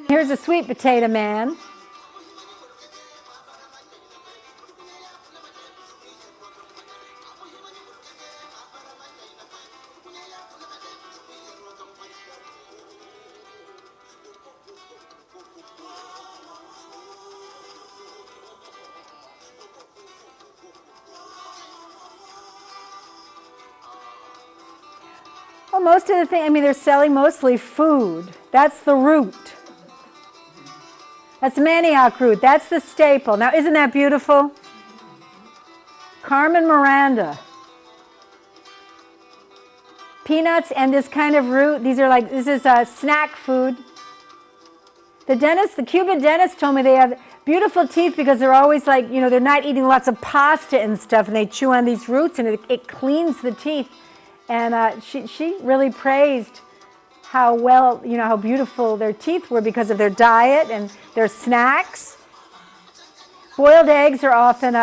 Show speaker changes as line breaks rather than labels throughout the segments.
Here's a sweet potato man. Well, most of the thing, I mean, they're selling mostly food. That's the root. That's manioc root. That's the staple. Now, isn't that beautiful? Carmen Miranda. Peanuts and this kind of root. These are like, this is snack food. The dentist, the Cuban dentist told me they have beautiful teeth because they're always like, you know, they're not eating lots of pasta and stuff, and they chew on these roots, and it cleans the teeth. And she really praised how well, you know, how beautiful their teeth were because of their diet and their snacks. Boiled eggs are often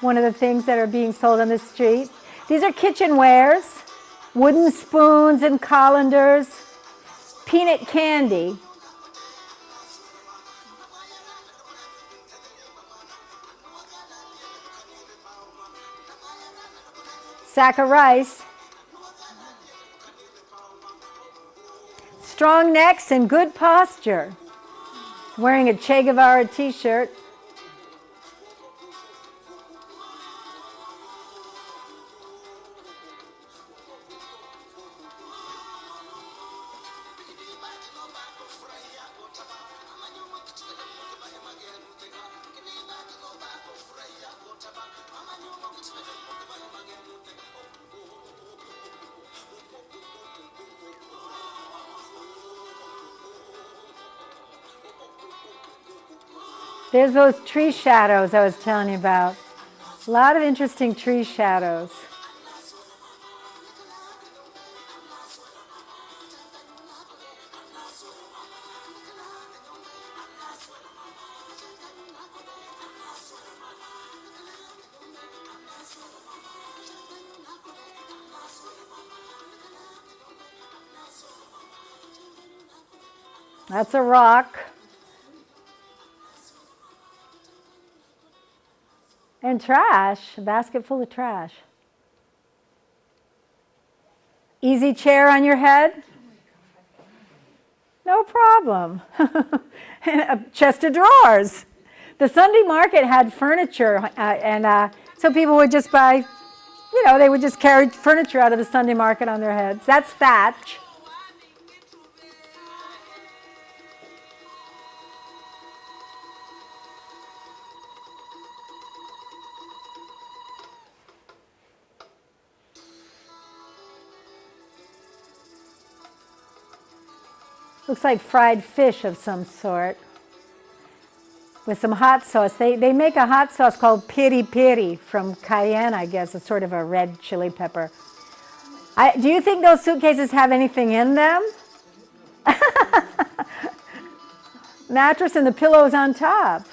one of the things that are being sold on the street. These are kitchenwares, wooden spoons and colanders, peanut candy. Sack of rice. Strong necks and good posture. Wearing a Che Guevara t-shirt. There's those tree shadows I was telling you about. A lot of interesting tree shadows. That's a rock. And trash, a basket full of trash. Easy chair on your head? No problem. And a chest of drawers. The Sunday market had furniture, and so people would just buy, you know, they would just carry furniture out of the Sunday market on their heads. That's thatch. Looks like fried fish of some sort with some hot sauce. They make a hot sauce called piri piri from cayenne, I guess. It's sort of a red chili pepper. Do you think those suitcases have anything in them? Mattress and the pillows on top.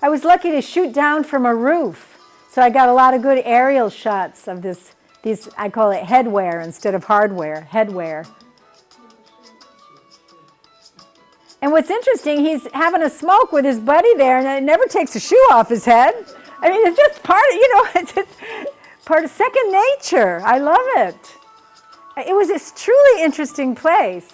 I was lucky to shoot down from a roof, so I got a lot of good aerial shots of this. These, I call it headwear instead of hardware, headwear. And what's interesting, he's having a smoke with his buddy there, and it never takes a shoe off his head. I mean, it's just part of, you know, it's just part of second nature. I love it. It was this truly interesting place.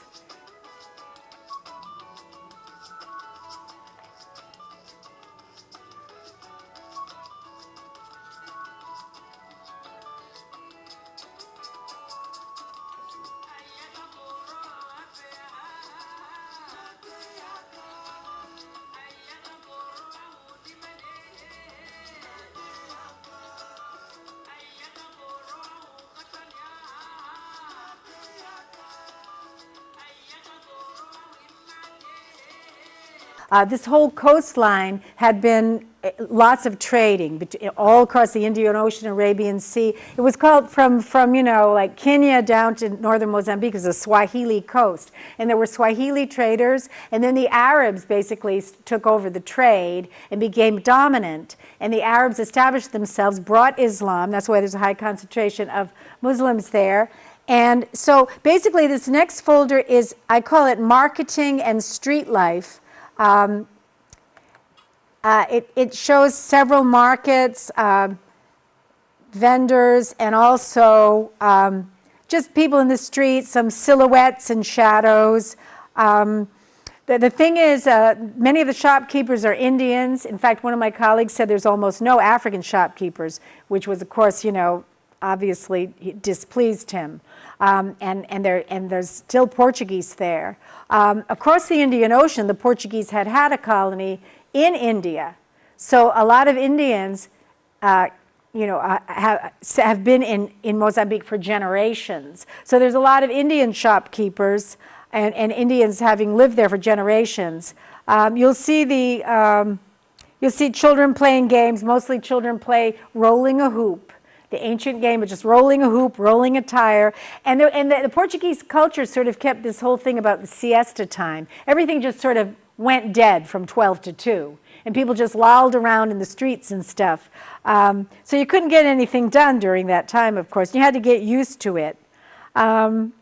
This whole coastline had been lots of trading all across the Indian Ocean, Arabian Sea. It was called from like Kenya down to northern Mozambique. It was a Swahili coast. And there were Swahili traders, and then the Arabs basically took over the trade and became dominant. And the Arabs established themselves, brought Islam. That's why there's a high concentration of Muslims there. And so basically this next folder is, I call it Marketing and Street Life. It shows several markets, vendors, and also just people in the streets, some silhouettes and shadows. The thing is, many of the shopkeepers are Indians. In fact, one of my colleagues said there's almost no African shopkeepers, which was, of course, obviously displeased him. And there's still Portuguese there. Across the Indian Ocean, the Portuguese had a colony in India. So a lot of Indians, have been in Mozambique for generations. So there's a lot of Indian shopkeepers and Indians having lived there for generations. You'll see children playing games. Mostly children play rolling a hoop. The ancient game of just rolling a hoop, rolling a tire. And the Portuguese culture sort of kept this whole thing about the siesta time. Everything just sort of went dead from 12 to 2. And people just lolled around in the streets and stuff. So you couldn't get anything done during that time, of course. You had to get used to it. You're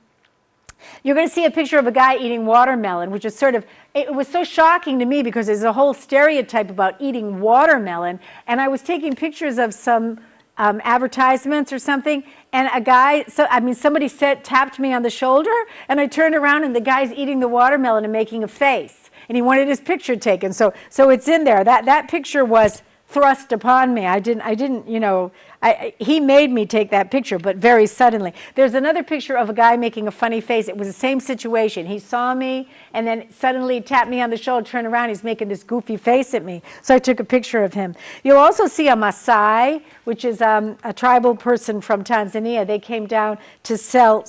going to see a picture of a guy eating watermelon, which is it was so shocking to me because there's a whole stereotype about eating watermelon. And I was taking pictures of some advertisements or something, and a guy, somebody tapped me on the shoulder, and I turned around and the guy's eating the watermelon and making a face, and he wanted his picture taken. So it's in there. That picture was thrust upon me. He made me take that picture, but very suddenly. There's another picture of a guy making a funny face. It was the same situation. He saw me and then suddenly tapped me on the shoulder, turned around, he's making this goofy face at me. So I took a picture of him. You'll also see a Maasai, which is a tribal person from Tanzania. They came down to sell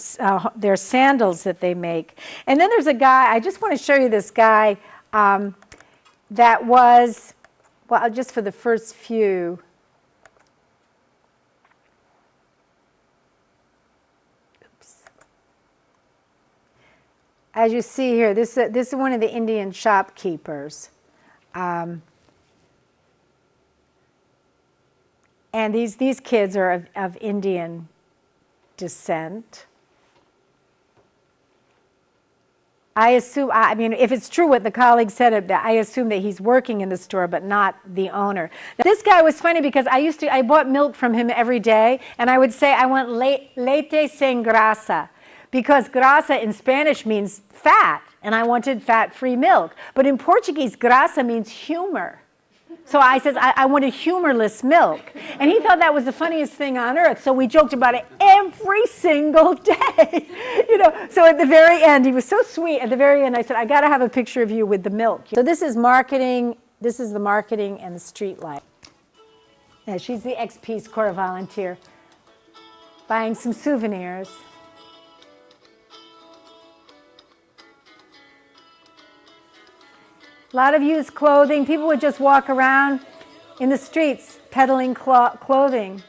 their sandals that they make. And then there's a guy, I just want to show you this guy that was, well, just for the first few. Oops. As you see here, this is one of the Indian shopkeepers. And these kids are of Indian descent. I assume, if it's true what the colleague said, I assume that he's working in the store, but not the owner. Now, this guy was funny because I bought milk from him every day, and I would say, I want leite sin grasa, because grasa in Spanish means fat, and I wanted fat-free milk. But in Portuguese, grasa means humor. So I said, I wanted humorless milk. And he thought that was the funniest thing on earth. So we joked about it every single day. So at the very end, he was so sweet. At the very end, I said, I got to have a picture of you with the milk. So this is marketing. This is the marketing and the street life. Yeah, she's the ex-Peace Corps volunteer buying some souvenirs. A lot of used clothing. People would just walk around in the streets peddling clothing.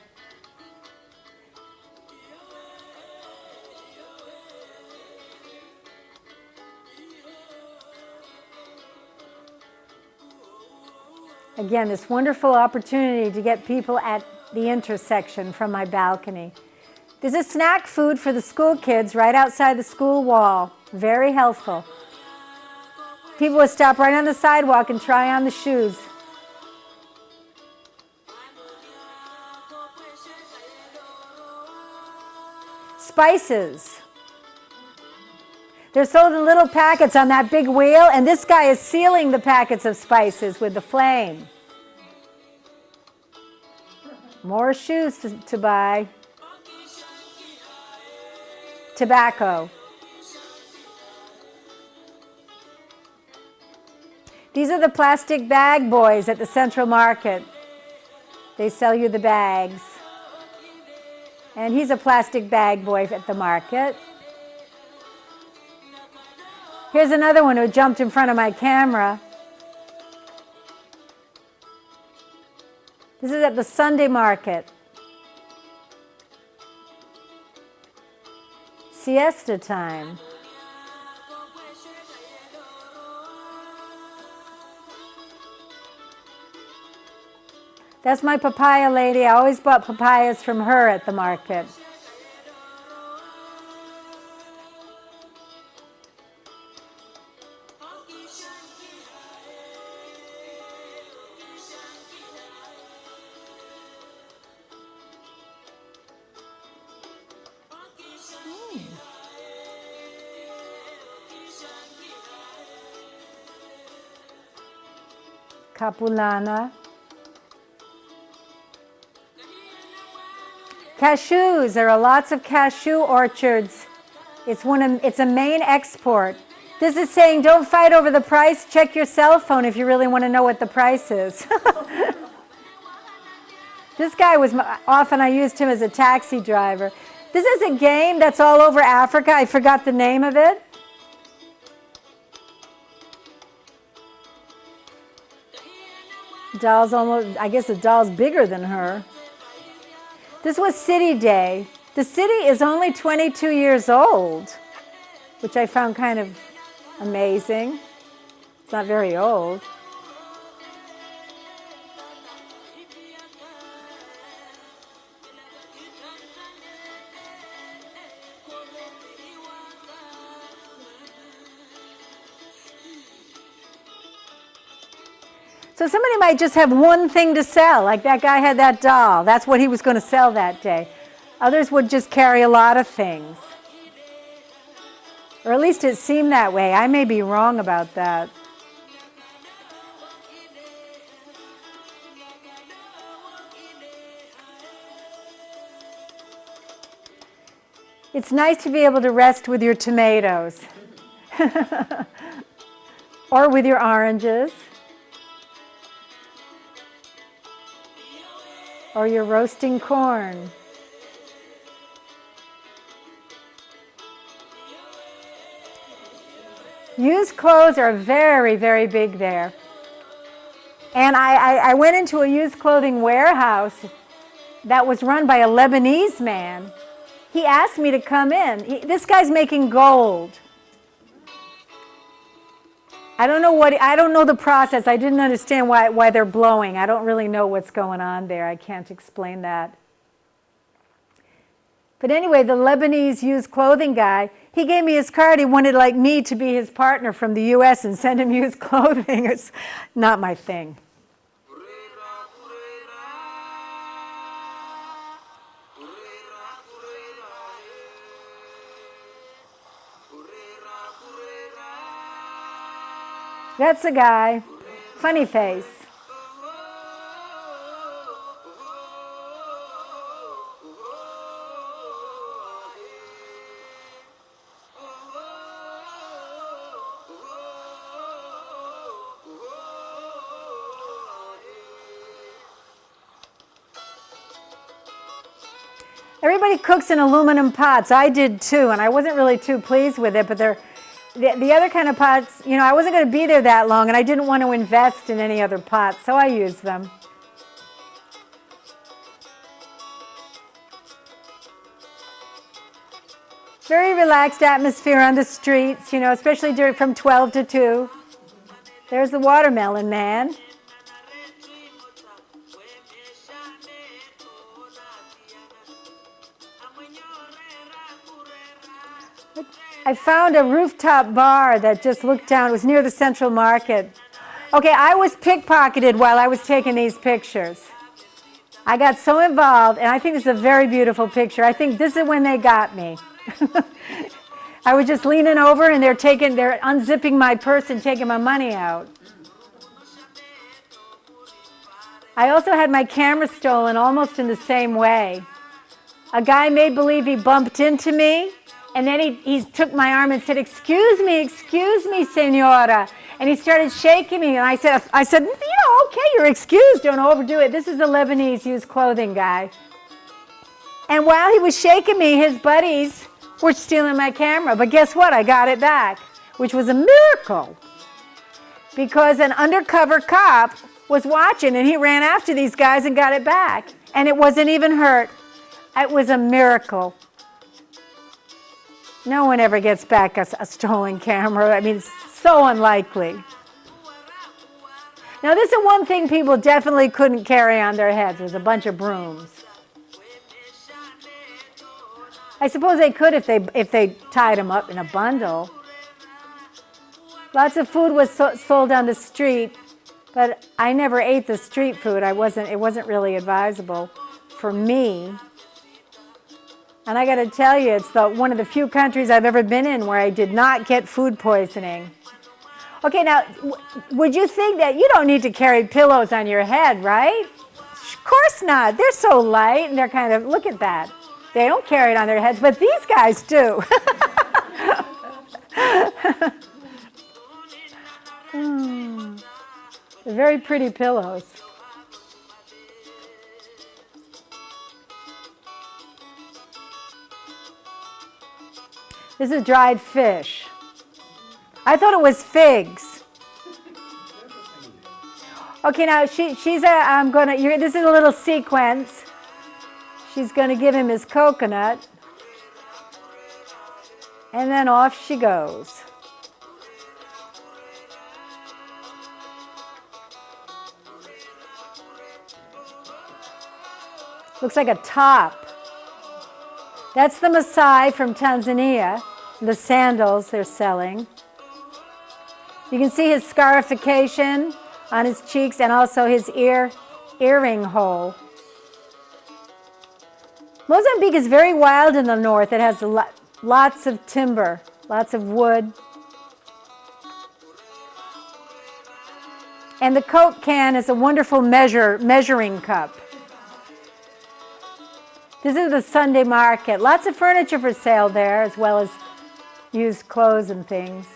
Again, this wonderful opportunity to get people at the intersection from my balcony. There's a snack food for the school kids right outside the school wall. Very helpful. People would stop right on the sidewalk and try on the shoes. Spices. They're sold in little packets on that big wheel, and this guy is sealing the packets of spices with the flame. More shoes to buy. Tobacco. These are the plastic bag boys at the Central Market. They sell you the bags. And he's a plastic bag boy at the market. Here's another one who jumped in front of my camera. This is at the Sunday market. Siesta time. That's my papaya lady. I always bought papayas from her at the market. Capulana. Cashews. There are lots of cashew orchards. It's a main export. This is saying don't fight over the price. Check your cell phone if you really want to know what the price is. This guy was often, I used him as a taxi driver. This is a game that's all over Africa. I forgot the name of it. Doll's almost, I guess the doll's bigger than her. This was City Day. The city is only 22 years old, which I found kind of amazing. It's not very old. So somebody might just have one thing to sell, like that guy had that doll. That's what he was going to sell that day. Others would just carry a lot of things. Or at least it seemed that way. I may be wrong about that. It's nice to be able to rest with your tomatoes. Or with your oranges. Or you're roasting corn. Used clothes are very, very big there. And I went into a used clothing warehouse that was run by a Lebanese man. He asked me to come in. This guy's making gold. I don't know the process. I didn't understand why they're blowing. I don't really know what's going on there. I can't explain that. But anyway, the Lebanese used clothing guy, he gave me his card. He wanted like me to be his partner from the US and send him used clothing. It's not my thing. That's a guy. Funny face. Everybody cooks in aluminum pots. I did too, and I wasn't really too pleased with it, but the other kind of pots, you know, I wasn't going to be there that long, and I didn't want to invest in any other pots, so I used them. Very relaxed atmosphere on the streets, you know, especially from 12 to 2. There's the watermelon man. I found a rooftop bar that just looked down. It was near the Central Market. Okay, I was pickpocketed while I was taking these pictures. I got so involved, and I think this is a very beautiful picture. I think this is when they got me. I was just leaning over, and they're unzipping my purse and taking my money out. I also had my camera stolen almost in the same way. A guy made believe he bumped into me. And then he took my arm and said, excuse me, senora. And he started shaking me. And I said, you know, okay, you're excused. Don't overdo it. This is the Lebanese used clothing guy. And while he was shaking me, his buddies were stealing my camera. But guess what? I got it back, which was a miracle. Because an undercover cop was watching, and he ran after these guys and got it back. And it wasn't even hurt. It was a miracle. No one ever gets back a stolen camera. I mean, it's so unlikely. Now, this is one thing people definitely couldn't carry on their heads, was a bunch of brooms. I suppose they could if they tied them up in a bundle. Lots of food was sold on the street, but I never ate the street food. It wasn't really advisable for me. And I got to tell you, it's one of the few countries I've ever been in where I did not get food poisoning. Okay, now, would you think that you don't need to carry pillows on your head, right? Of course not. They're so light, and they're kind of, look at that. They don't carry it on their heads, but these guys do. They're very pretty pillows. This is dried fish. I thought it was figs. Okay, now this is a little sequence. She's going to give him his coconut. And then off she goes. Looks like a top. That's the Maasai from Tanzania, the sandals they're selling. You can see his scarification on his cheeks and also his earring hole. Mozambique is very wild in the north. It has lots of timber, lots of wood. And the Coke can is a wonderful measuring cup. This is the Sunday market. Lots of furniture for sale there, as well as used clothes and things.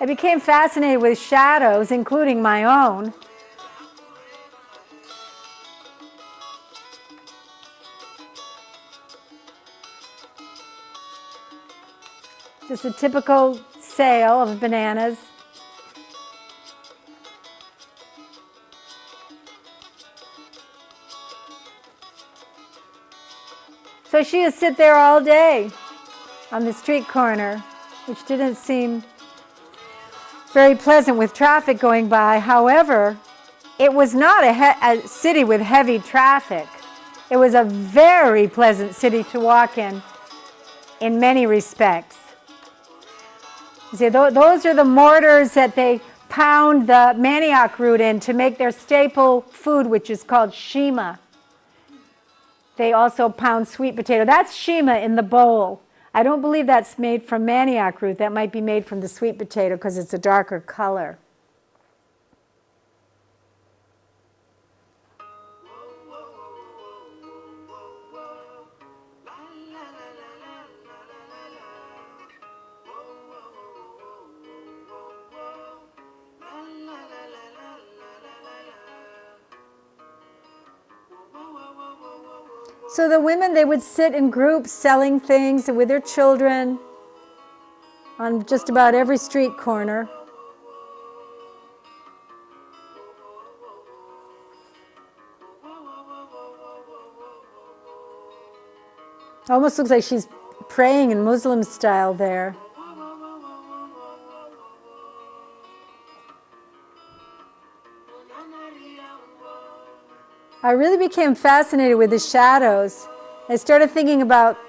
I became fascinated with shadows, including my own. Just a typical sale of bananas. So she would sit there all day on the street corner, which didn't seem very pleasant with traffic going by. However, it was not a city with heavy traffic. It was a very pleasant city to walk in many respects. You see, those are the mortars that they pound the manioc root in to make their staple food, which is called shima. They also pound sweet potato. That's shima in the bowl. I don't believe that's made from manioc root. That might be made from the sweet potato because it's a darker color. So the women, they would sit in groups selling things with their children on just about every street corner. Almost looks like she's praying in Muslim style there. I really became fascinated with the shadows. I started thinking about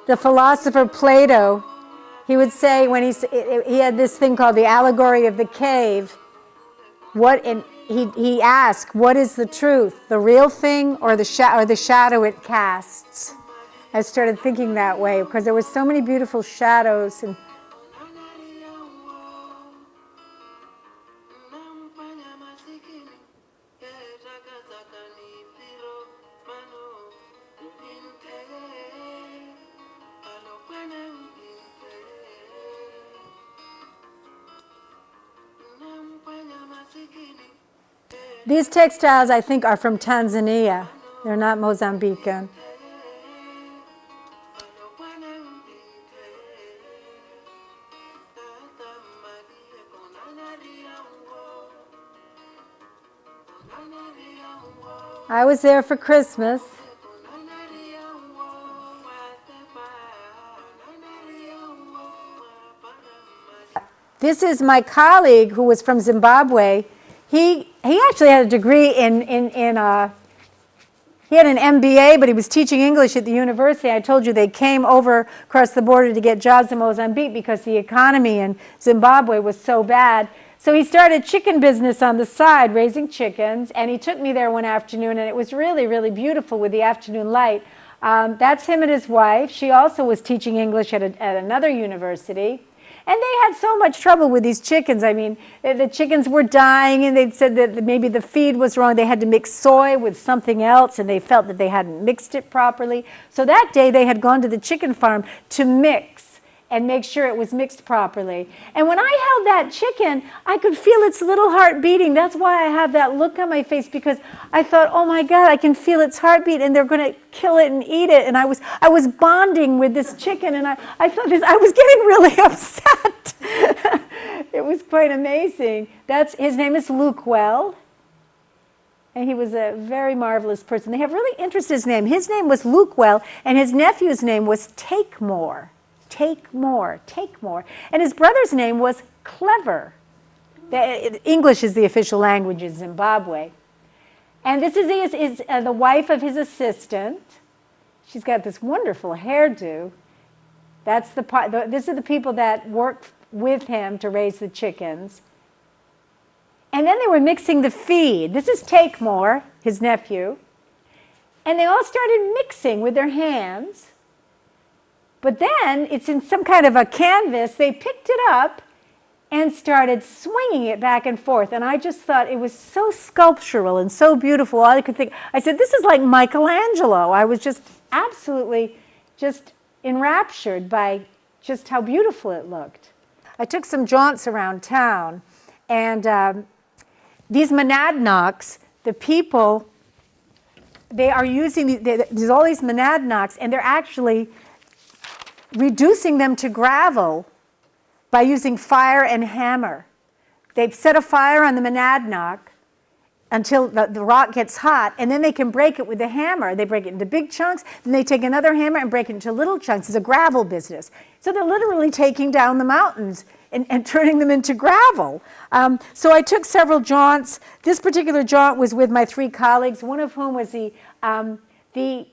the philosopher Plato. He would say, when he had this thing called the allegory of the cave, he asked, what is the truth, the real thing or the shadow it casts? I started thinking that way because there were so many beautiful shadows. And these textiles, I think, are from Tanzania. They're not Mozambican. I was there for Christmas. This is my colleague who was from Zimbabwe. He actually had a degree he had an MBA, but he was teaching English at the university. I told you they came over across the border to get jobs in Mozambique because the economy in Zimbabwe was so bad. So he started chicken business on the side, raising chickens, and he took me there one afternoon, and it was really, really beautiful with the afternoon light. That's him and his wife. She also was teaching English at another university. And they had so much trouble with these chickens. I mean, the chickens were dying, and they said that maybe the feed was wrong. They had to mix soy with something else, and they felt that they hadn't mixed it properly. So that day, they had gone to the chicken farm to mix and make sure it was mixed properly. And when I held that chicken, I could feel its little heart beating. That's why I have that look on my face, because I thought, oh my God, I can feel its heartbeat, and they're going to kill it and eat it. And I was bonding with this chicken, and I thought I was getting really upset. It was quite amazing. His name is Luckwell, and he was a very marvelous person. They have really interesting name. His name was Luckwell, and his nephew's name was Takemore. Takemore. And his brother's name was Clever. English is the official language in Zimbabwe. And this is the wife of his assistant. She's got this wonderful hairdo. These are the people that worked with him to raise the chickens. And then they were mixing the feed. This is Takemore, his nephew. And they all started mixing with their hands. But then it's in some kind of a canvas. They picked it up and started swinging it back and forth. And I just thought it was so sculptural and so beautiful. All I could think, I said, this is like Michelangelo. I was just absolutely just enraptured by just how beautiful it looked. I took some jaunts around town, and these monadnocks, the people, they are using, there's all these monadnocks, and they're actually reducing them to gravel by using fire and hammer. They've set a fire on the monadnock until the rock gets hot, and then they can break it with a hammer. They break it into big chunks, then they take another hammer and break it into little chunks. It's a gravel business. So they're literally taking down the mountains and turning them into gravel. So I took several jaunts. This particular jaunt was with my 3 colleagues, one of whom was the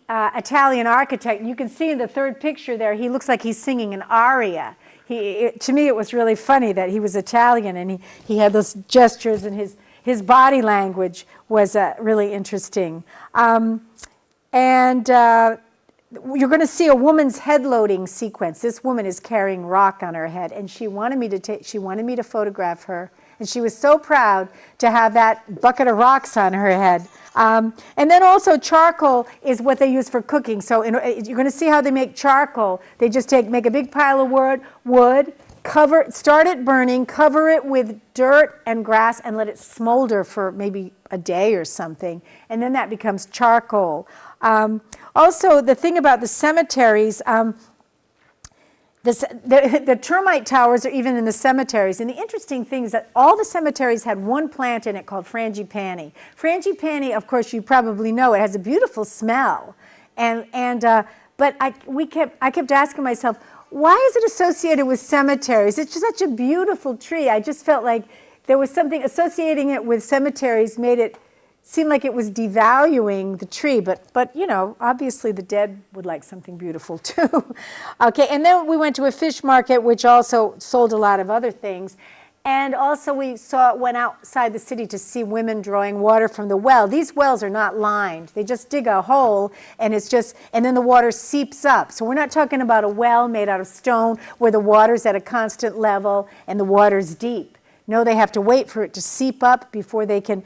Italian architect. You can see in the third picture there, he looks like he's singing an aria. To me, it was really funny that he was Italian, and he had those gestures, and his body language was really interesting. You're going to see a woman's head loading sequence. This woman is carrying rock on her head, and she wanted me to photograph her, and she was so proud to have that bucket of rocks on her head. And then also charcoal is what they use for cooking. So you're going to see how they make charcoal. They just make a big pile of wood, start it burning, cover it with dirt and grass, and let it smolder for maybe a day or something. And then that becomes charcoal. Also, the thing about the cemeteries, the termite towers are even in the cemeteries. And the interesting thing is that all the cemeteries had one plant in it called frangipani. Frangipani, of course, you probably know, it has a beautiful smell. But I kept asking myself, why is it associated with cemeteries? It's just such a beautiful tree. I just felt like there was something associating it with cemeteries made it seem like it was devaluing the tree, but you know, obviously the dead would like something beautiful too. Okay, and then we went to a fish market, which also sold a lot of other things. And also went outside the city to see women drawing water from the well. These wells are not lined. They just dig a hole, and then the water seeps up. So we're not talking about a well made out of stone where the water's at a constant level and the water's deep. No, they have to wait for it to seep up before they can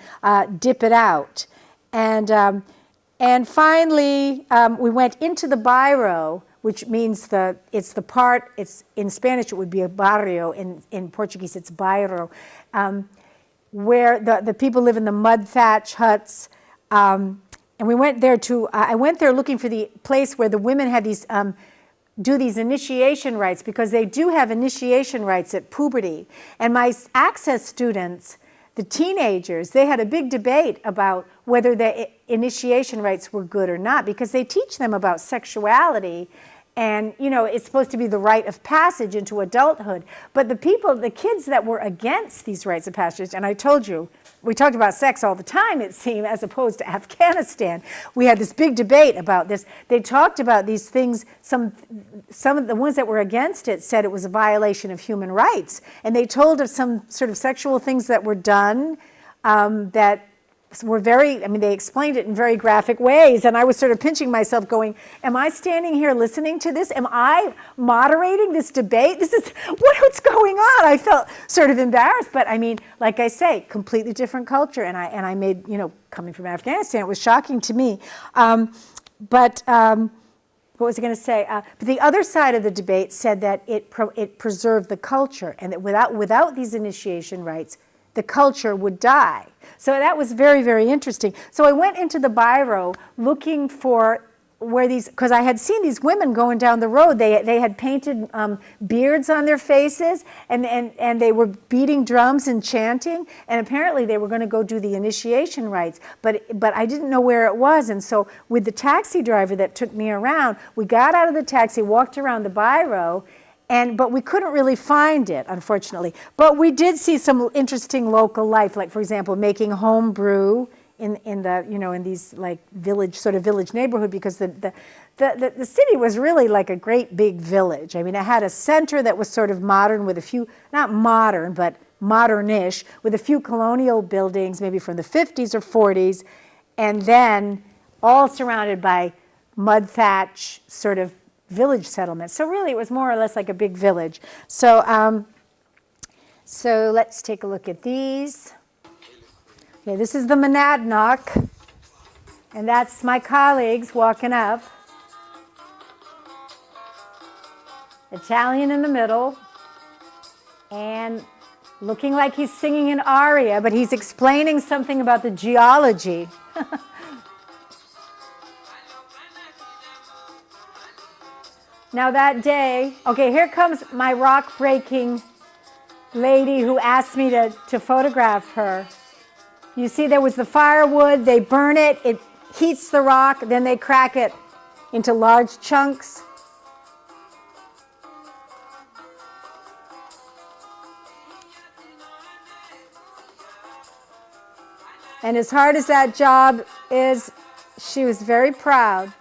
dip it out. And finally, we went into the bairro, which means it's in Spanish it would be a barrio, in Portuguese it's bairro, where the people live in the mud thatch huts. And we went there I went there looking for the place where the women had these do these initiation rites, because they do have initiation rites at puberty. And my access students, the teenagers, they had a big debate about whether the initiation rites were good or not, because they teach them about sexuality, and you know, it's supposed to be the rite of passage into adulthood. But the kids that were against these rites of passage, and I told you, we talked about sex all the time, it seemed, as opposed to Afghanistan. We had this big debate about this. They talked about these things. Some of the ones that were against it said it was a violation of human rights. And they told of some sort of sexual things that were done that were very, I mean, they explained it in very graphic ways. And I was sort of pinching myself going, am I standing here listening to this? Am I moderating this debate? This is, what's going on? I felt sort of embarrassed. But I mean, like I say, completely different culture. And I made, you know, coming from Afghanistan, it was shocking to me. What was I going to say? But the other side of the debate said that it preserved the culture, and that without these initiation rites, the culture would die. So that was very, very interesting. So I went into the biro looking for where these, because I had seen these women going down the road. They had painted beards on their faces, and they were beating drums and chanting, and apparently they were going to go do the initiation rites, but I didn't know where it was. And so with the taxi driver that took me around, we got out of the taxi, walked around the biro, but we couldn't really find it, unfortunately. But we did see some interesting local life, like, for example, making home brew in the, you know, in these like village neighborhood, because the city was really like a great big village. I mean, it had a center that was sort of modern with a few, not modern, but modernish, with a few colonial buildings, maybe from the 50s or 40s, and then all surrounded by mud thatch sort of village settlements. So really it was more or less like a big village. So so let's take a look at these. Okay, this is the monadnock, and that's my colleagues walking up. Italian in the middle, and looking like he's singing an aria, but he's explaining something about the geology. Now that day, okay, here comes my rock-breaking lady who asked me to photograph her. You see, there was the firewood, they burn it, it heats the rock, then they crack it into large chunks. And as hard as that job is, she was very proud.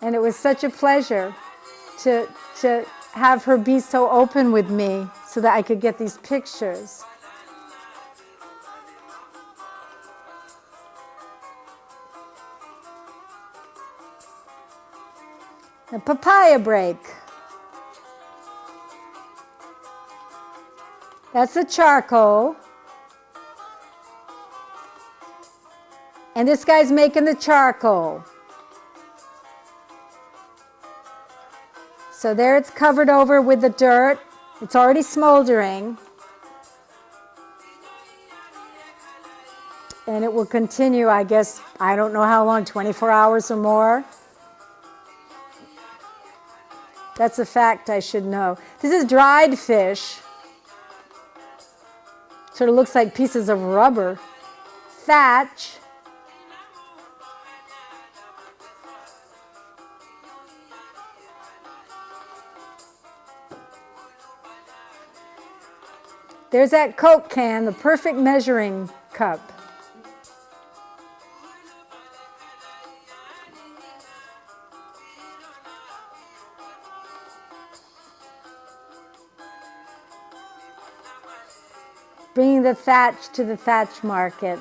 And it was such a pleasure to have her be so open with me so that I could get these pictures. A papaya break. That's the charcoal. And this guy's making the charcoal. So there it's covered over with the dirt. It's already smoldering. And it will continue, I guess, I don't know how long, 24 hours or more. That's a fact I should know. This is dried fish. Sort of looks like pieces of rubber. Thatch. There's that Coke can, the perfect measuring cup. Bringing the thatch to the thatch market.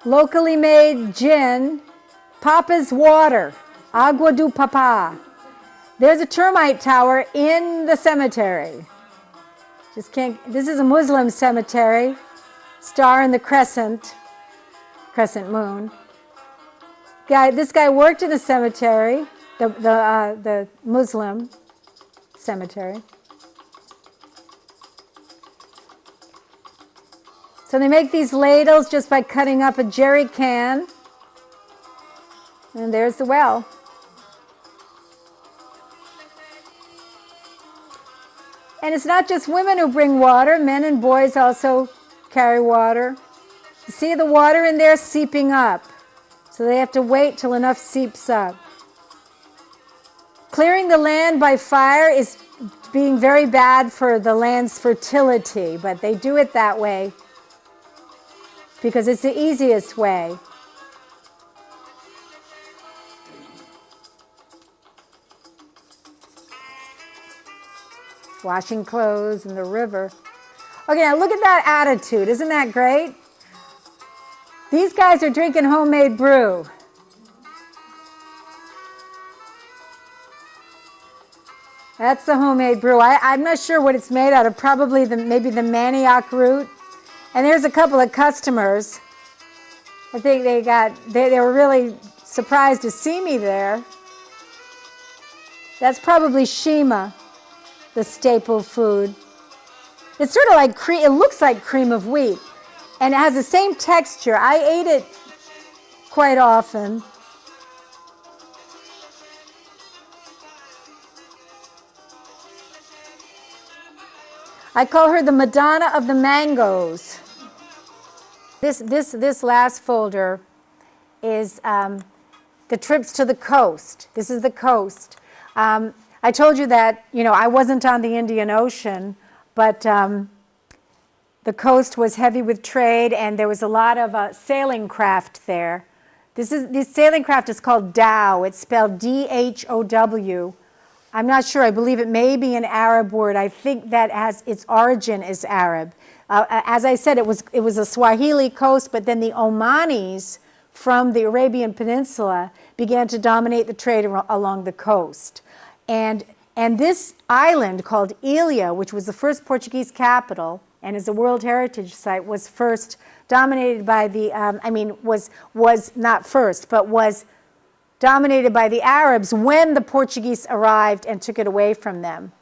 Locally made gin, Papa's water, Agua do Papa. There's a termite tower in the cemetery. Just can't, this is a Muslim cemetery. Star in the crescent moon. This guy worked in the cemetery, the Muslim cemetery. So they make these ladles just by cutting up a jerry can. And there's the well. And it's not just women who bring water. Men and boys also carry water. You see the water in there seeping up. So they have to wait till enough seeps up. Clearing the land by fire is being very bad for the land's fertility, but they do it that way because it's the easiest way. Washing clothes in the river. Okay, now look at that attitude. Isn't that great? These guys are drinking homemade brew. That's the homemade brew. I'm not sure what it's made out of. Probably maybe the manioc root. And there's a couple of customers. I think they were really surprised to see me there. That's probably Shima, the staple food. It's sort of like it looks like cream of wheat. And it has the same texture. I ate it quite often. I call her the Madonna of the mangoes. This last folder is the trips to the coast. This is the coast. I told you that, I wasn't on the Indian Ocean, but the coast was heavy with trade, and there was a lot of sailing craft there. This sailing craft is called dhow. It's spelled D-H-O-W. I'm not sure. I believe it may be an Arab word. I think that its origin is Arab. As I said, it was a Swahili coast, but then the Omanis from the Arabian Peninsula began to dominate the trade along the coast. And this island called Ilha, which was the first Portuguese capital and is a World Heritage Site, was first dominated by was not first, but was dominated by the Arabs when the Portuguese arrived and took it away from them.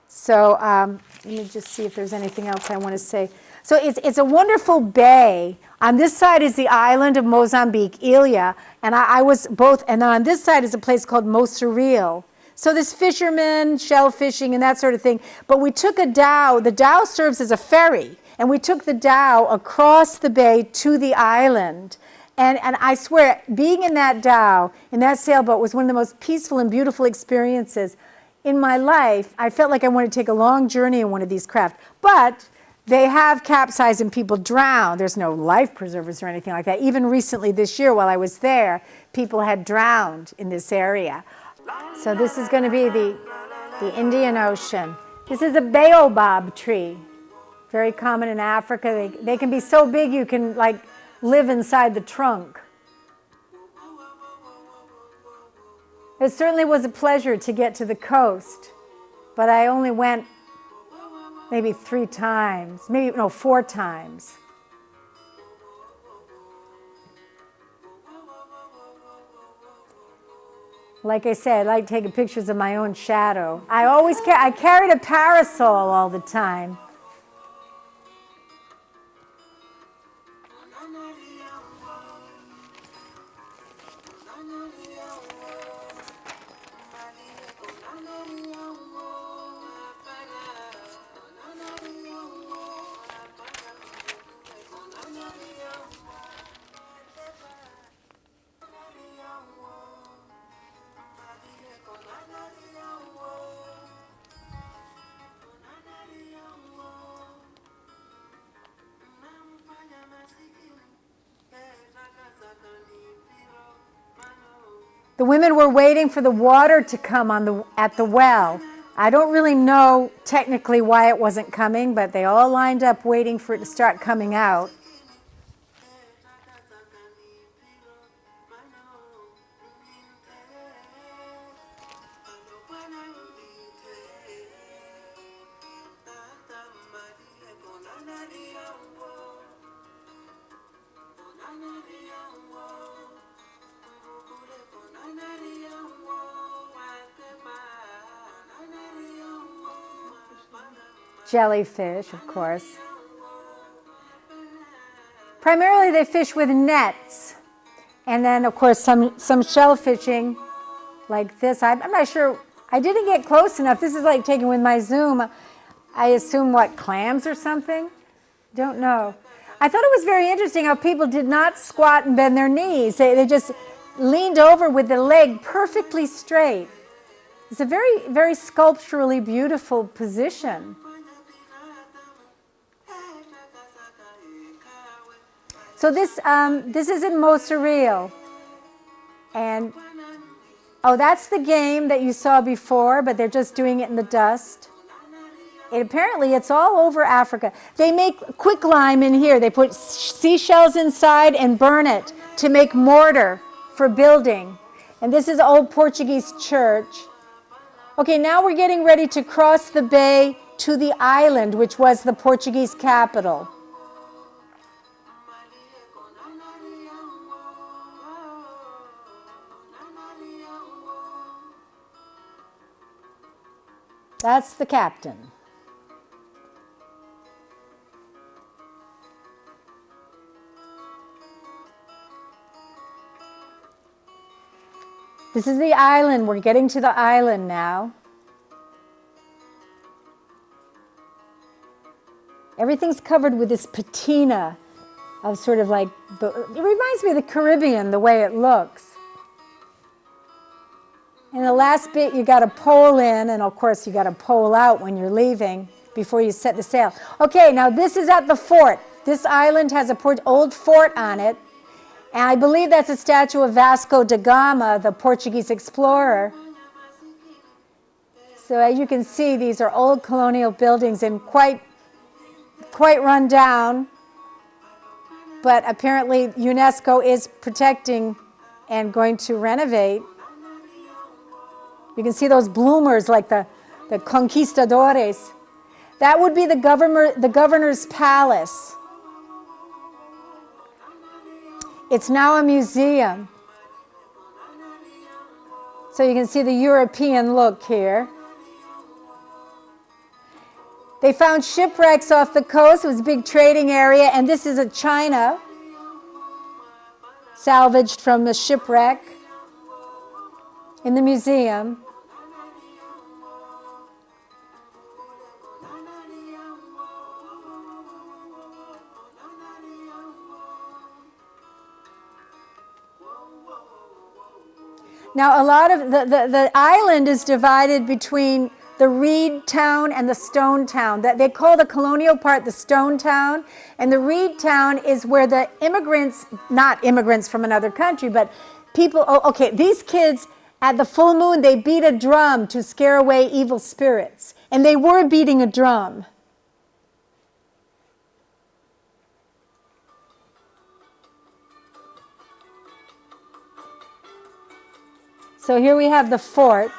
So let me just see if there's anything else I want to say. So it's a wonderful bay. On this side is the island of Mozambique, Ilha, and I was both, and on this side is a place called Moçaril. So there's fishermen, shell fishing, and that sort of thing. But we took a dhow. The dhow serves as a ferry, and we took the dhow across the bay to the island. And I swear, being in that dhow, in that sailboat, was one of the most peaceful and beautiful experiences in my life. I felt like I wanted to take a long journey in one of these craft. But they have capsized and people drown. There's no life preservers or anything like that. Even recently this year while I was there, people had drowned in this area. So this is going to be the Indian Ocean. This is a baobab tree, very common in Africa. They can be so big you can live inside the trunk. It certainly was a pleasure to get to the coast, but I only went maybe 3 times, maybe, no, 4 times. Like I said, I like taking pictures of my own shadow. I carried a parasol all the time. The women were waiting for the water to come at the well. I don't really know technically why it wasn't coming, but they all lined up waiting for it to start coming out. Jellyfish, of course. Primarily they fish with nets. And then, of course, some shell fishing like this. I'm not sure. I didn't get close enough. This is like taken with my zoom. I assume, what, clams or something? Don't know. I thought it was very interesting how people did not squat and bend their knees. They just leaned over with the leg perfectly straight. It's a very, very sculpturally beautiful position. So this is in Mozambique. And, oh, that's the game that you saw before, but they're just doing it in the dust. Apparently, it's all over Africa. They make quicklime in here. They put seashells inside and burn it to make mortar for building. And this is old Portuguese church. Okay, now we're getting ready to cross the bay to the island, which was the Portuguese capital. That's the captain. This is the island. We're getting to the island now. Everything's covered with this patina of sort of like, it reminds me of the Caribbean, the way it looks. And the last bit, you got to pole in, and of course you got to pole out when you're leaving before you set the sail. Okay, now this is at the fort. This island has an old fort on it. And I believe that's a statue of Vasco da Gama, the Portuguese explorer. So as you can see, these are old colonial buildings and quite run down. But apparently UNESCO is protecting and going to renovate. You can see those bloomers like the conquistadores. That would be the governor's palace. It's now a museum. So you can see the European look here. They found shipwrecks off the coast. It was a big trading area. And this is a china salvaged from a shipwreck in the museum. Now, a lot of the island is divided between the reed town and the stone town. That they call the colonial part the stone town, and the reed town is where the immigrants, not immigrants from another country, but people, oh, okay, these kids at the full moon, they beat a drum to scare away evil spirits. And they were beating a drum. So here we have the fort.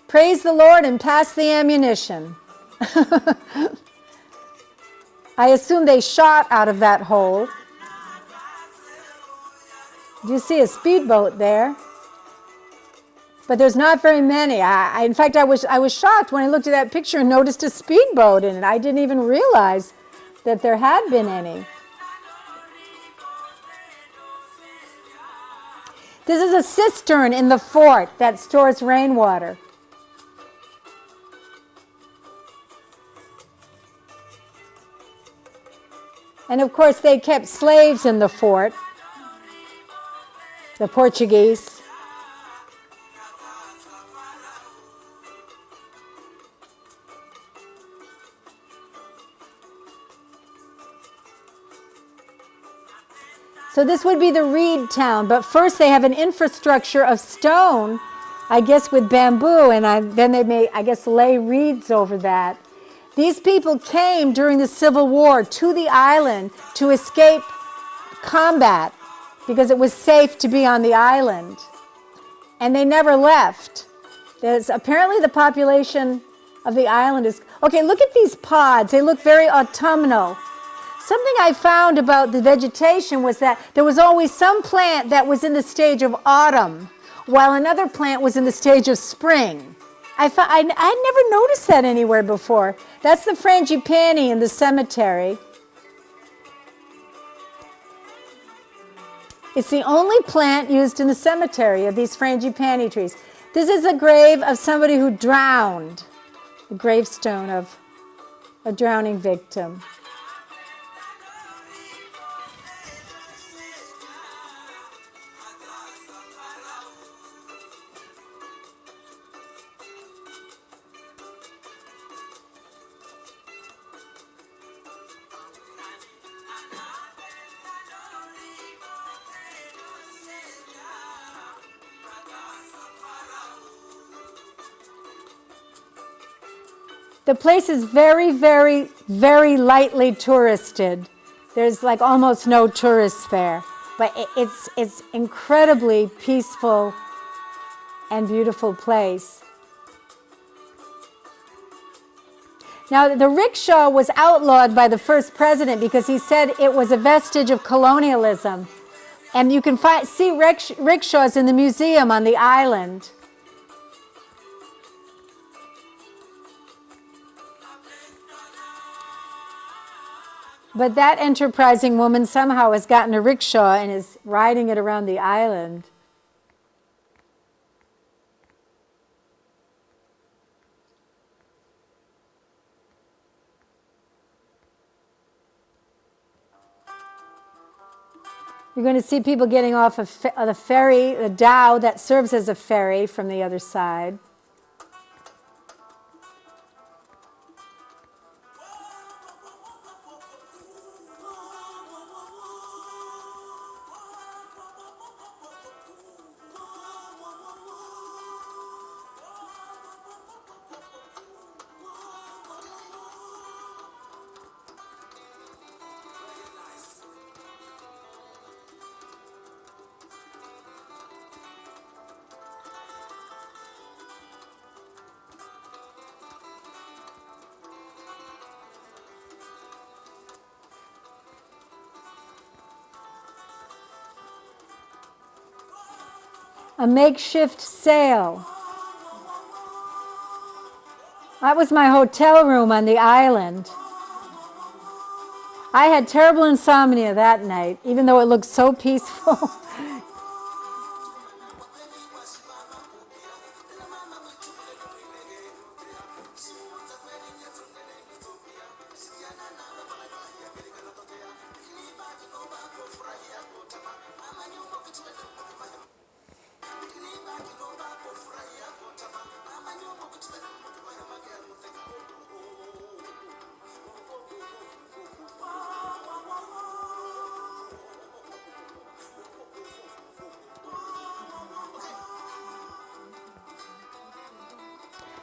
Praise the Lord and pass the ammunition. I assume they shot out of that hole. Do you see a speedboat there? But there's not very many. In fact, I was shocked when I looked at that picture and noticed a speedboat in it. I didn't even realize that there had been any. This is a cistern in the fort that stores rainwater. And of course, they kept slaves in the fort, the Portuguese. So this would be the reed town, but first they have an infrastructure of stone, I guess with bamboo, and then they may, I guess, lay reeds over that. These people came during the Civil War to the island to escape combat because it was safe to be on the island. And they never left. Apparently the population of the island is... Okay, look at these pods. They look very autumnal. Something I found about the vegetation was that there was always some plant that was in the stage of autumn, while another plant was in the stage of spring. I never noticed that anywhere before. That's the frangipani in the cemetery. It's the only plant used in the cemetery of these frangipani trees. This is a grave of somebody who drowned, a gravestone of a drowning victim. The place is very, very, very lightly touristed. There's like almost no tourist fare, but it's incredibly peaceful and beautiful place. Now, the rickshaw was outlawed by the first president because he said it was a vestige of colonialism. And you can see rickshaws in the museum on the island. But that enterprising woman somehow has gotten a rickshaw and is riding it around the island. You're going to see people getting off of the ferry, the dhow that serves as a ferry from the other side. A makeshift sail. That was my hotel room on the island. I had terrible insomnia that night, even though it looked so peaceful.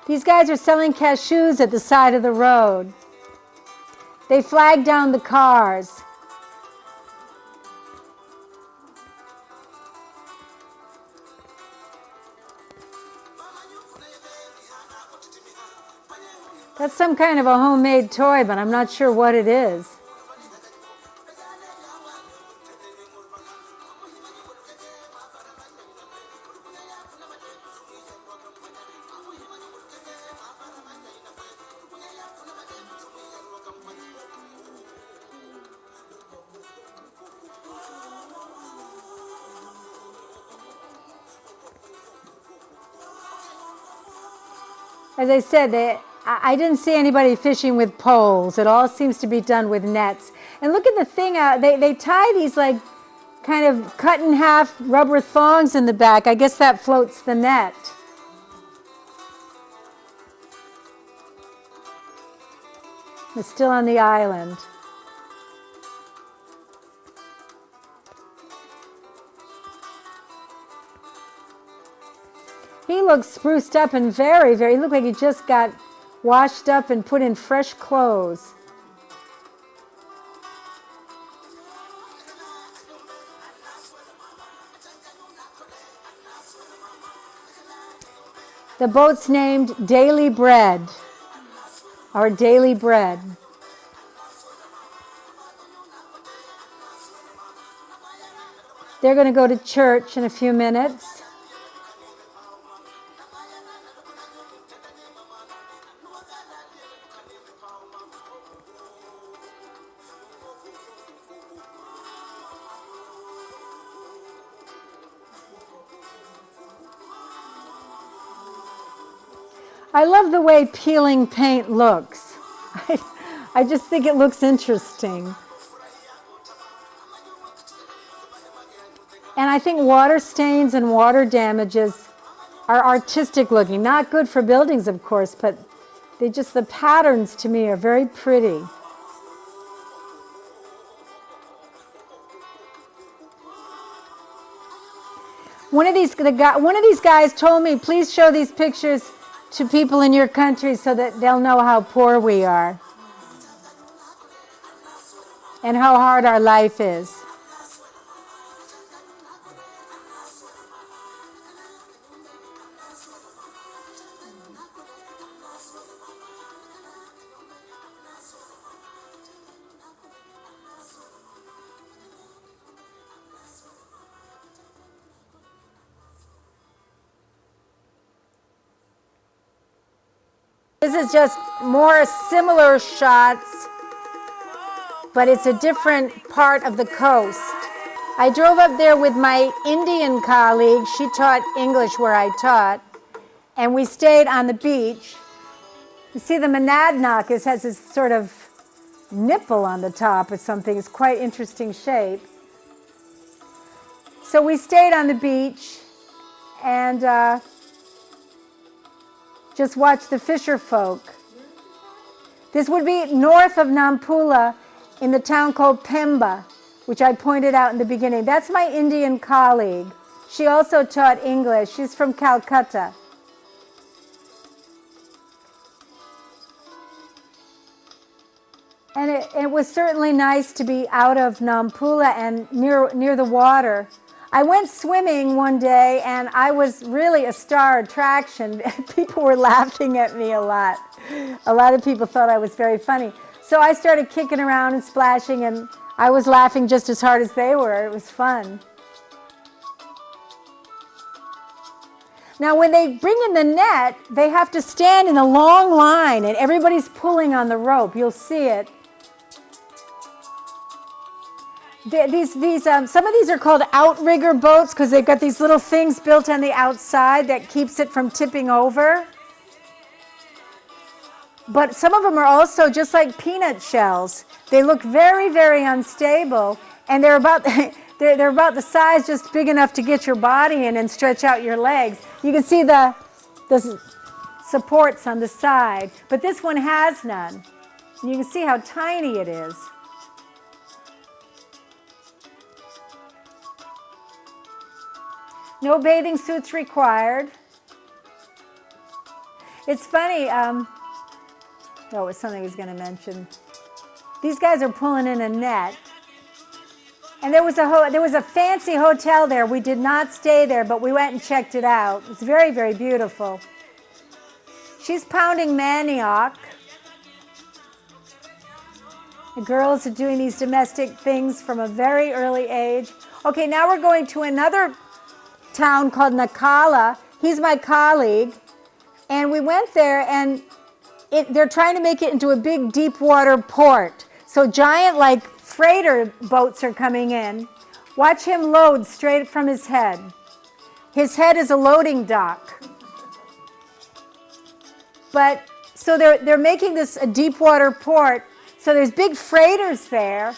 These guys are selling cashews at the side of the road. They flag down the cars. That's some kind of a homemade toy, but I'm not sure what it is. As I said, I didn't see anybody fishing with poles. It all seems to be done with nets. And look at the thing, they tie these like kind of cut in half rubber thongs in the back. I guess that floats the net. It's still on the island. He looks spruced up and very, he looked like he just got washed up and put in fresh clothes. The boat's named Daily Bread, or Daily Bread. They're going to go to church in a few minutes. I love the way peeling paint looks. I just think it looks interesting. And I think water stains and water damages are artistic looking. Not good for buildings, of course, but the patterns to me are very pretty. One of these guys told me, please show these pictures to people in your country so that they'll know how poor we are and how hard our life is. This is just more similar shots, but it's a different part of the coast. I drove up there with my Indian colleague. She taught English where I taught, and we stayed on the beach. You see the monadnock has this sort of nipple on the top or something. It's quite interesting shape. So we stayed on the beach and just watch the fisher folk. This would be north of Nampula in the town called Pemba, which I pointed out in the beginning. That's my Indian colleague. She also taught English. She's from Calcutta. And it was certainly nice to be out of Nampula and near the water. I went swimming one day, and I was really a star attraction. People were laughing at me a lot. A lot of people thought I was very funny. So I started kicking around and splashing, and I was laughing just as hard as they were. It was fun. Now, when they bring in the net, they have to stand in a long line, and everybody's pulling on the rope. You'll see it. Some of these are called outrigger boats because they've got these little things built on the outside that keeps it from tipping over. But some of them are also just like peanut shells. They look very, very unstable, and they're about the size just big enough to get your body in and stretch out your legs. You can see the supports on the side, but this one has none. And you can see how tiny it is. No bathing suits required. It's funny, it was something I was going to mention. These guys are pulling in a net. And there was a fancy hotel there. We did not stay there, but we went and checked it out. It's very, very beautiful. She's pounding manioc. The girls are doing these domestic things from a very early age. Okay, now we're going to another town called Nakala. He's my colleague, and we went there, and they're trying to make it into a big deep water port. So giant like freighter boats are coming in. Watch him load straight from his head. His head is a loading dock. But so they're making this a deep water port. So there's big freighters there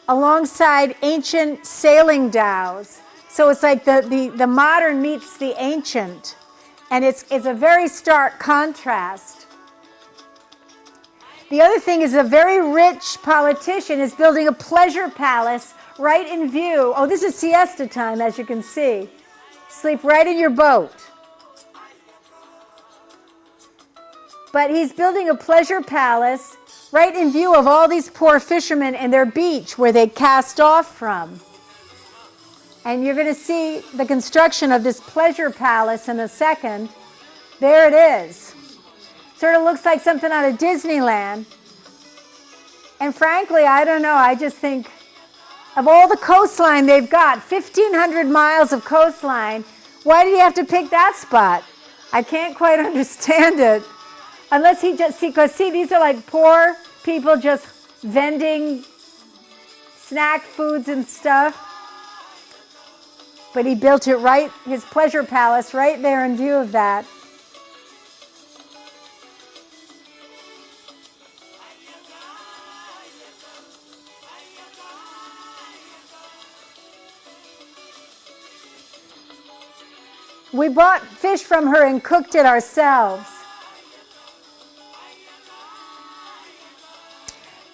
alongside ancient sailing dhows. So it's like the modern meets the ancient, and it's a very stark contrast. The other thing is a very rich politician is building a pleasure palace right in view. Oh, this is siesta time, as you can see. Sleep right in your boat. But he's building a pleasure palace right in view of all these poor fishermen and their beach where they cast off from. And you're going to see the construction of this pleasure palace in a second. There it is. Sort of looks like something out of Disneyland. And frankly, I don't know, I just think of all the coastline they've got, 1,500 miles of coastline, why did he have to pick that spot? I can't quite understand it. Unless he just, because these are like poor people just vending snack foods and stuff. But he built it right, his pleasure palace, right there in view of that. We bought fish from her and cooked it ourselves.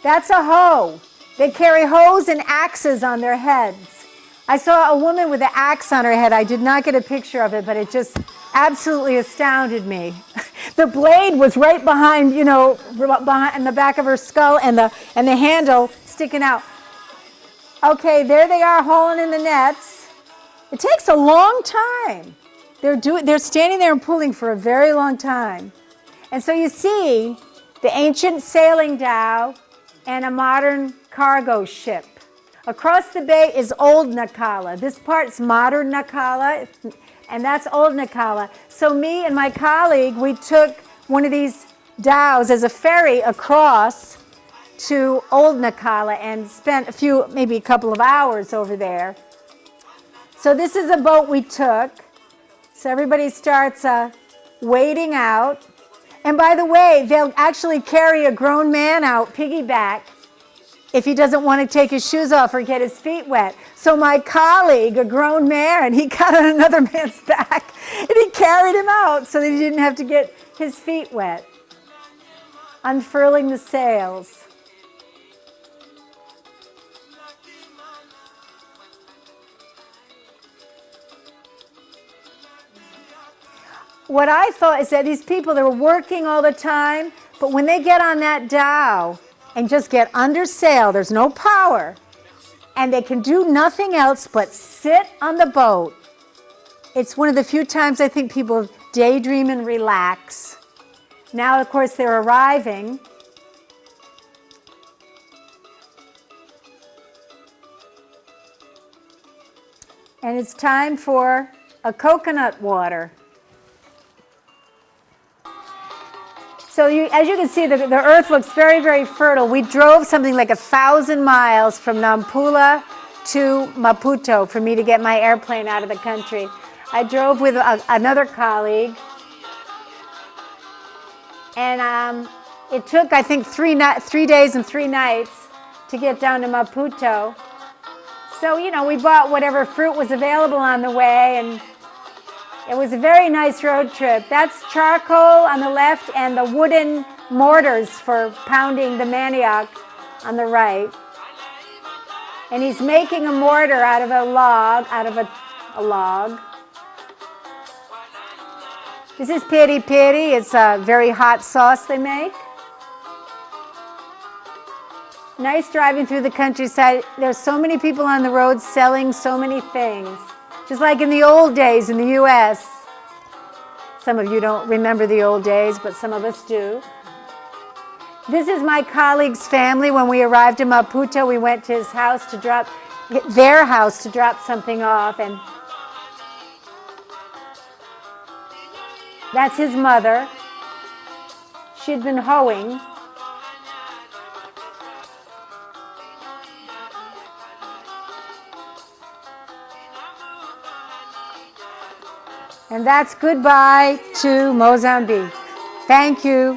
That's a hoe. They carry hoes and axes on their heads. I saw a woman with an axe on her head. I did not get a picture of it, but it just absolutely astounded me. The blade was right behind, you know, behind in the back of her skull, and the handle sticking out. Okay, there they are hauling in the nets. It takes a long time. They're standing there and pulling for a very long time. And so you see the ancient sailing dhow and a modern cargo ship. Across the bay is old Nacala. This part's modern Nacala, and that's old Nacala. So me and my colleague, we took one of these dhows as a ferry across to old Nacala and spent maybe a couple of hours over there. So this is a boat we took. So everybody starts wading out. And by the way, they'll actually carry a grown man out piggyback if he doesn't want to take his shoes off or get his feet wet. So my colleague, a grown man, he got on another man's back and he carried him out so that he didn't have to get his feet wet. Unfurling the sails. What I thought is that these people, they were working all the time, but when they get on that dhow and just get under sail, there's no power, and they can do nothing else but sit on the boat. It's one of the few times I think people daydream and relax. Now, of course, they're arriving. And it's time for a coconut water. So as you can see, the earth looks very, very fertile. We drove something like 1,000 miles from Nampula to Maputo for me to get my airplane out of the country. I drove with another colleague, and it took, I think, 3 days and 3 nights to get down to Maputo. So, you know, we bought whatever fruit was available on the way, and it was a very nice road trip. That's charcoal on the left and the wooden mortars for pounding the manioc on the right. And he's making a mortar out of a log, This is peri peri. It's a very hot sauce they make. Nice driving through the countryside. There's so many people on the road selling so many things. Just like in the old days in the U.S. Some of you don't remember the old days, but some of us do. This is my colleague's family. When we arrived in Maputo, we went to his house to drop something off, and that's his mother. She'd been hoeing. And that's goodbye to Mozambique. Thank you.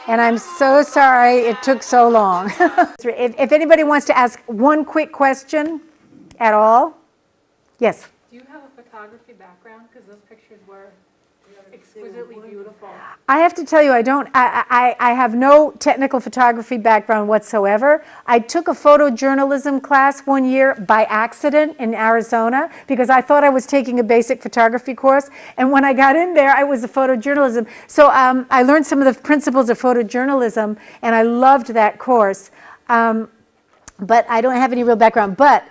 And I'm so sorry it took so long. If anybody wants to ask one quick question at all. Yes?
Do you have a photography background? Because those pictures were exquisitely beautiful.
I have to tell you, I have no technical photography background whatsoever. I took a photojournalism class one year by accident in Arizona because I thought I was taking a basic photography course. And when I got in there, I was a photojournalism. So I learned some of the principles of photojournalism, and I loved that course. But I don't have any real background. But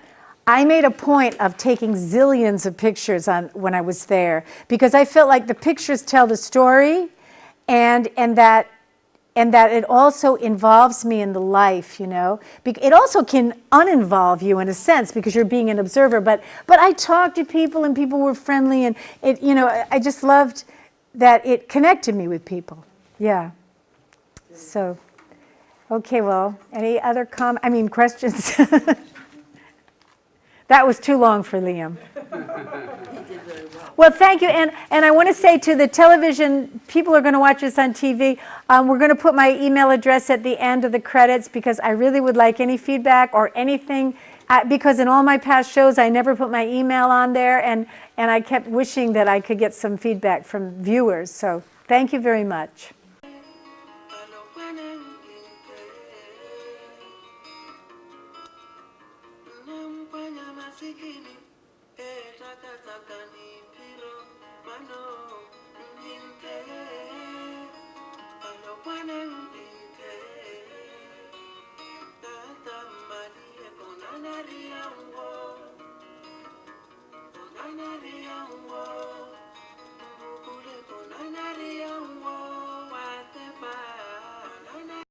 I made a point of taking zillions of pictures when I was there because I felt like the pictures tell the story, and that it also involves me in the life, you know. It also can uninvolve you in a sense because you're being an observer. But I talked to people and people were friendly, and it, you know, I just loved that it connected me with people. Yeah. So, okay. Well, any other questions? That was too long for Liam. Well, thank you. And I want to say to the television, people are going to watch this on TV, we're going to put my email address at the end of the credits because I really would like any feedback or anything because in all my past shows, I never put my email on there, and I kept wishing that I could get some feedback from viewers. So thank you very much.